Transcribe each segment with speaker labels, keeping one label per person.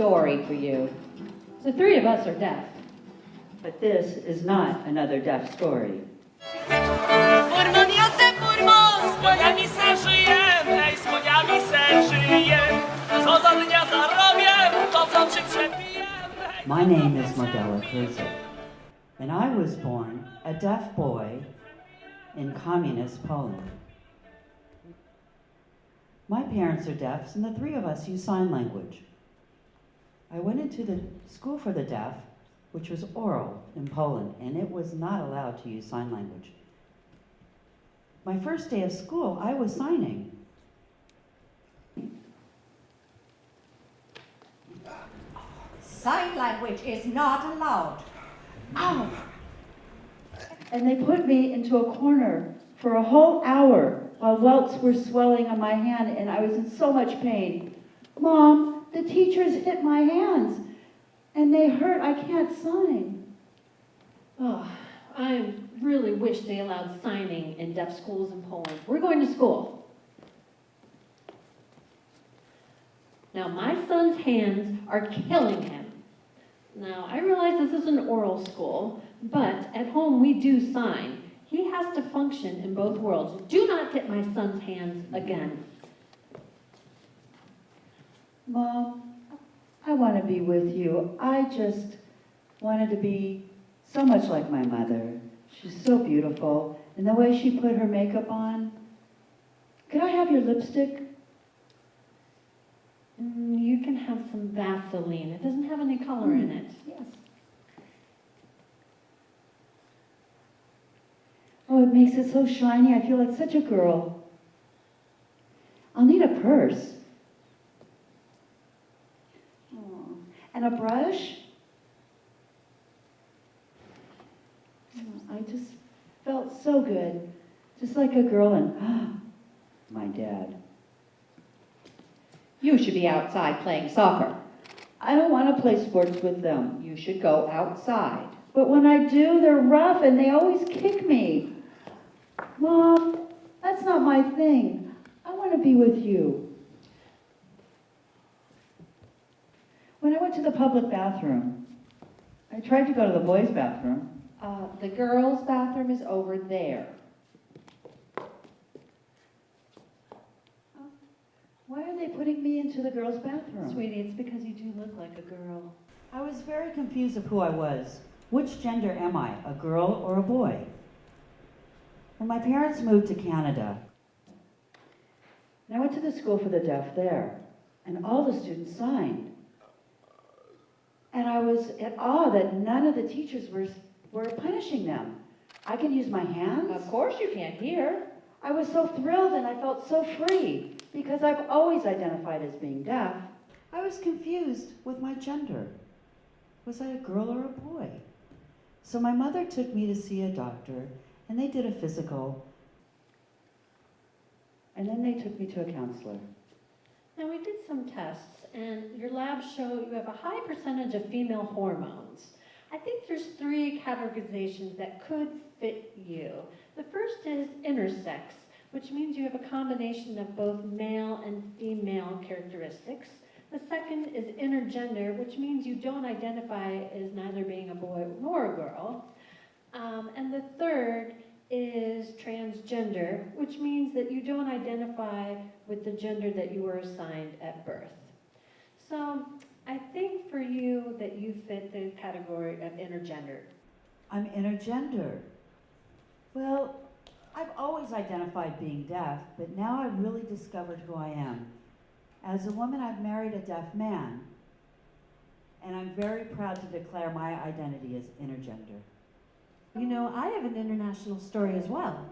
Speaker 1: story for you. The three of us are deaf.
Speaker 2: But this is not another deaf story. My name is Modela Kurzet, and I was born a deaf boy in communist Poland. My parents are deaf, and the three of us use sign language. I went into the school for the deaf, which was oral in Poland, and it was not allowed to use sign language. My first day of school, I was signing.
Speaker 3: Sign language is not allowed.
Speaker 2: Ow! And they put me into a corner for a whole hour while welts were swelling on my hand, and I was in so much pain. Mom, the teachers hit my hands, and they hurt. I can't sign.
Speaker 1: Oh, I really wish they allowed signing in deaf schools in Poland. We're going to school. Now, my son's hands are killing him. Now, I realize this is an oral school, but at home we do sign. He has to function in both worlds. Do not hit my son's hands again.
Speaker 2: Mom, I want to be with you. I just wanted to be so much like my mother. She's so beautiful. And the way she put her makeup on. Could I have your lipstick?
Speaker 1: You can have some Vaseline. It doesn't have any color in it.
Speaker 2: Yes. Oh, it makes it so shiny. I feel like such a girl. I'll need a purse. Oh, and a brush. Oh, I just felt so good. Just like a girl and my dad.
Speaker 1: You should be outside playing soccer.
Speaker 2: I don't want to play sports with them.
Speaker 1: You should go outside.
Speaker 2: But when I do, they're rough and they always kick me. Mom, that's not my thing. I want to be with you. When I went to the public bathroom, I tried to go to the boys' bathroom.
Speaker 1: The girls' bathroom is over there.
Speaker 2: Why are they putting me into the girls' bathroom?
Speaker 1: Sweetie, it's because you do look like a girl.
Speaker 2: I was very confused of who I was. Which gender am I, a girl or a boy? When my parents moved to Canada, and I went to the school for the deaf there, and all the students signed. And I was at awe that none of the teachers were punishing them. I can use my hands.
Speaker 1: Of course you can't hear.
Speaker 2: I was so thrilled and I felt so free because I've always identified as being deaf. I was confused with my gender. Was I a girl or a boy? So my mother took me to see a doctor and they did a physical. And then they took me to a counselor.
Speaker 1: Now we did some tests and your labs show you have a high percentage of female hormones. I think there's 3 categorizations that could fit you. The first is intersex, which means you have a combination of both male and female characteristics. The second is intergender, which means you don't identify as neither being a boy nor a girl. And the third is transgender, which means that you don't identify with the gender that you were assigned at birth. So I think for you that you fit the category of intergender.
Speaker 2: I'm intergender. Well, I've always identified being deaf, but now I've really discovered who I am. As a woman, I've married a deaf man, and I'm very proud to declare my identity as intergender.
Speaker 4: You know, I have an international story as well.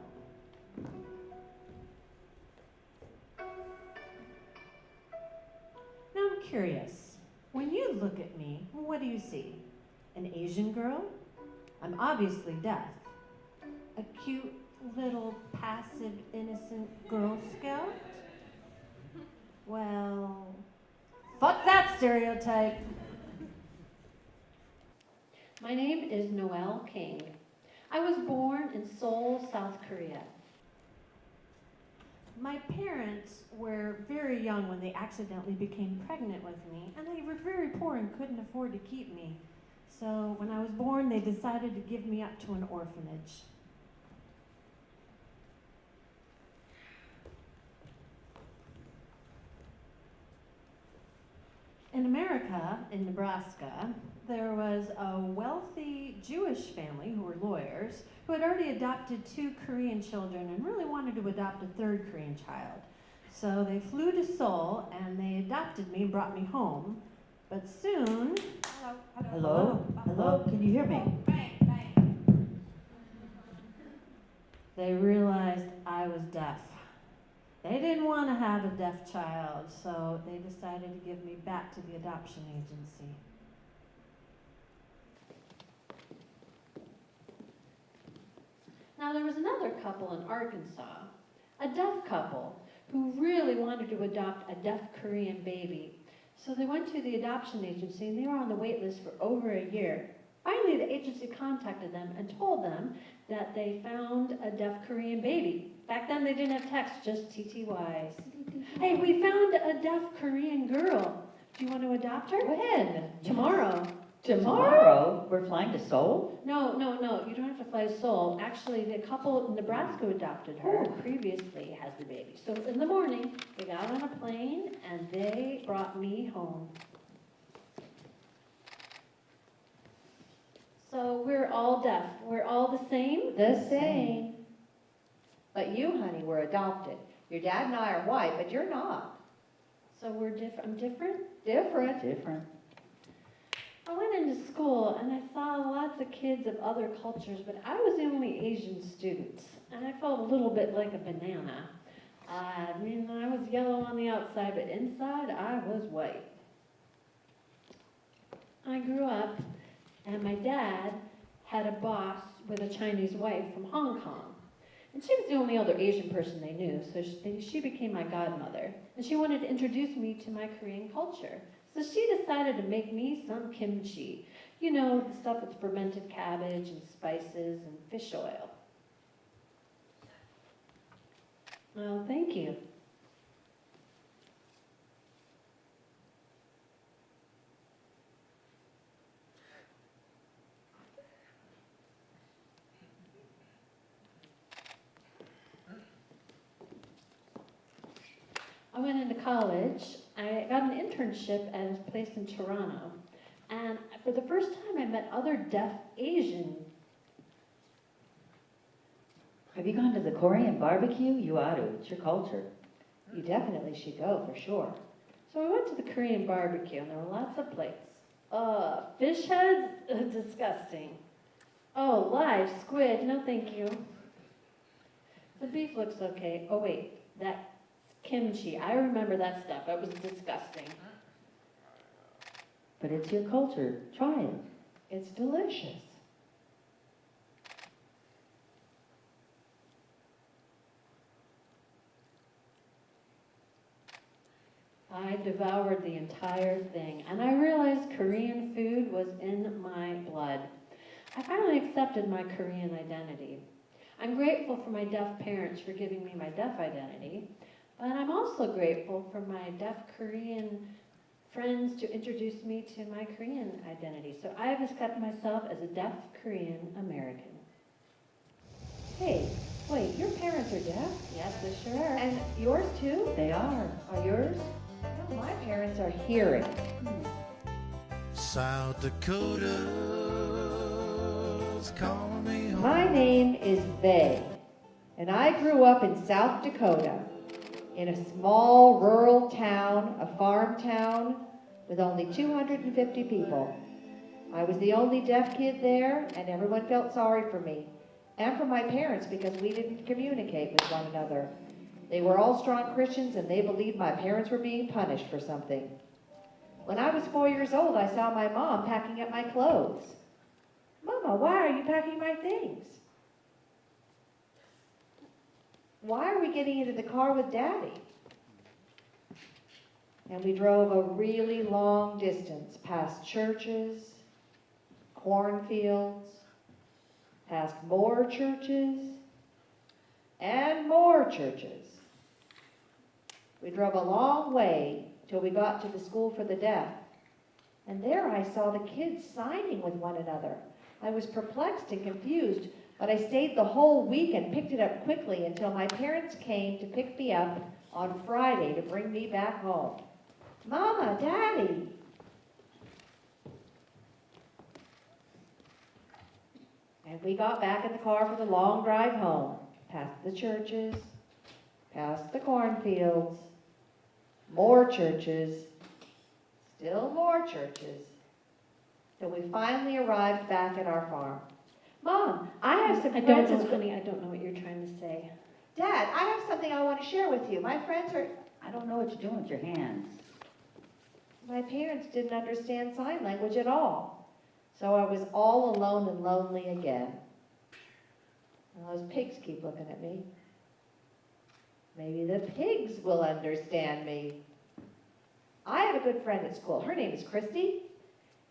Speaker 4: Now I'm curious, when you look at me, what do you see? An Asian girl? I'm obviously deaf. A cute little passive, innocent Girl Scout? Well, fuck that stereotype.
Speaker 1: My name is Noelle King. I was born in Seoul, South Korea.
Speaker 4: My parents were very young when they accidentally became pregnant with me, and they were very poor and couldn't afford to keep me. So when I was born, they decided to give me up to an orphanage. In America, in Nebraska, there was a wealthy Jewish family who were lawyers who had already adopted 2 Korean children and really wanted to adopt a 3rd Korean child. So they flew to Seoul and they adopted me and brought me home. But soon,
Speaker 2: Hello? Hello? Can you hear me?
Speaker 3: Bang, bang.
Speaker 4: they realized I was deaf. They didn't want to have a deaf child, so they decided to give me back to the adoption agency.
Speaker 1: Now there was another couple in Arkansas, a deaf couple, who really wanted to adopt a deaf Korean baby. So they went to the adoption agency and they were on the wait list for over a year. Finally, the agency contacted them and told them that they found a deaf Korean baby. Back then they didn't have text, just TTYs. Hey, we found a deaf Korean girl. Do you want to adopt her?
Speaker 2: When?
Speaker 1: Tomorrow.
Speaker 2: Tomorrow? We're flying to Seoul?
Speaker 1: No, you don't have to fly to Seoul. Actually, the couple in Nebraska who adopted her previously has the baby. So in the morning, they got on a plane and they brought me home. So we're all deaf. We're all the same?
Speaker 3: The same. But you, honey, were adopted. Your dad and I are white, but you're not.
Speaker 1: So we're different. I'm different?
Speaker 3: Different.
Speaker 2: Different.
Speaker 1: I went into school and I saw lots of kids of other cultures, but I was the only Asian student. And I felt a little bit like a banana. I mean, I was yellow on the outside, but inside I was white. I grew up and my dad had a boss with a Chinese wife from Hong Kong. And she was the only other Asian person they knew, so she became my godmother. And she wanted to introduce me to my Korean culture. So she decided to make me some kimchi. You know, the stuff with fermented cabbage and spices and fish oil. Well, thank you. I went into college. I got an internship at a place in Toronto. And for the first time, I met other deaf Asian.
Speaker 2: Have you gone to the Korean barbecue? You ought to. It's your culture.
Speaker 3: You definitely should go, for sure.
Speaker 1: So we went to the Korean barbecue, and there were lots of plates. Fish heads? Disgusting. Oh, live squid. No, thank you. The beef looks okay. Oh, wait. That's kimchi. I remember that stuff. That was disgusting.
Speaker 2: But it's your culture. Try it.
Speaker 3: It's delicious.
Speaker 1: I devoured the entire thing, and I realized Korean food was in my blood. I finally accepted my Korean identity. I'm grateful for my deaf parents for giving me my deaf identity, but I'm also grateful for my deaf Korean friends to introduce me to my Korean identity. So I have accepted myself as a deaf Korean American.
Speaker 3: Hey, wait, your parents are deaf?
Speaker 1: Yes, they sure are.
Speaker 3: And yours too?
Speaker 2: They are.
Speaker 3: Are yours? No, my parents are hearing.
Speaker 5: South Dakota's calling me home.
Speaker 3: My name is Vay, and I grew up in South Dakota, in a small rural town, a farm town, with only 250 people. I was the only deaf kid there, and everyone felt sorry for me, and for my parents because we didn't communicate with one another. They were all strong Christians, and they believed my parents were being punished for something. When I was 4 years old, I saw my mom packing up my clothes. Mama, why are you packing my things? Why are we getting into the car with Daddy? And we drove a really long distance past churches, cornfields, past more churches, and more churches. We drove a long way till we got to the school for the deaf. And there I saw the kids signing with one another. I was perplexed and confused, but I stayed the whole week and picked it up quickly until my parents came to pick me up on Friday to bring me back home. Mama, Daddy. And we got back in the car for the long drive home, past the churches, past the cornfields, more churches, still more churches, till we finally arrived back at our farm. Mom, I have some
Speaker 1: I don't
Speaker 3: friends.
Speaker 1: know, honey, I don't know what you're trying to say.
Speaker 3: Dad, I have something I want to share with you. My friends are.
Speaker 2: I don't know what you're doing with your hands.
Speaker 3: My parents didn't understand sign language at all, so I was all alone and lonely again. And those pigs keep looking at me. Maybe the pigs will understand me. I have a good friend at school. Her name is Christy,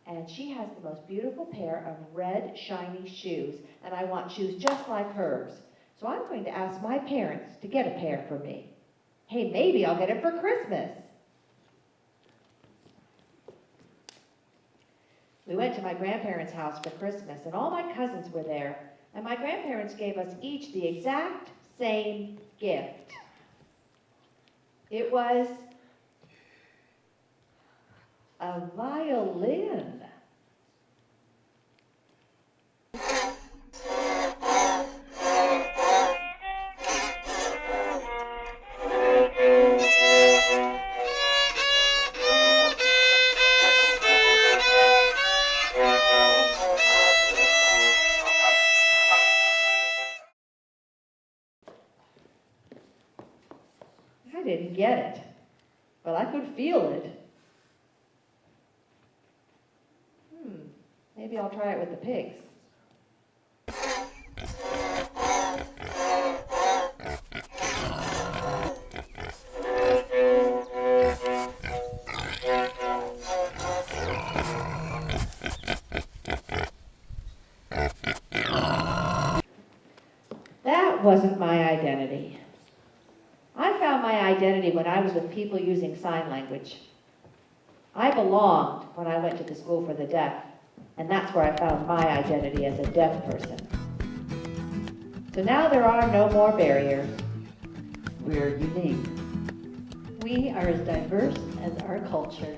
Speaker 3: and she has the most beautiful pair of red, shiny shoes, and I want shoes just like hers. So I'm going to ask my parents to get a pair for me. Hey, maybe I'll get it for Christmas. We went to my grandparents' house for Christmas, and all my cousins were there, and my grandparents gave us each the exact same gift. It was a violin. I didn't get it, but I could feel it. Maybe I'll try it with the pigs. That wasn't my identity. I found my identity when I was with people using sign language. I belonged when I went to the school for the deaf, and that's where I found my identity as a deaf person. So now there are no more barriers.
Speaker 2: We're unique.
Speaker 1: We are as diverse as our culture.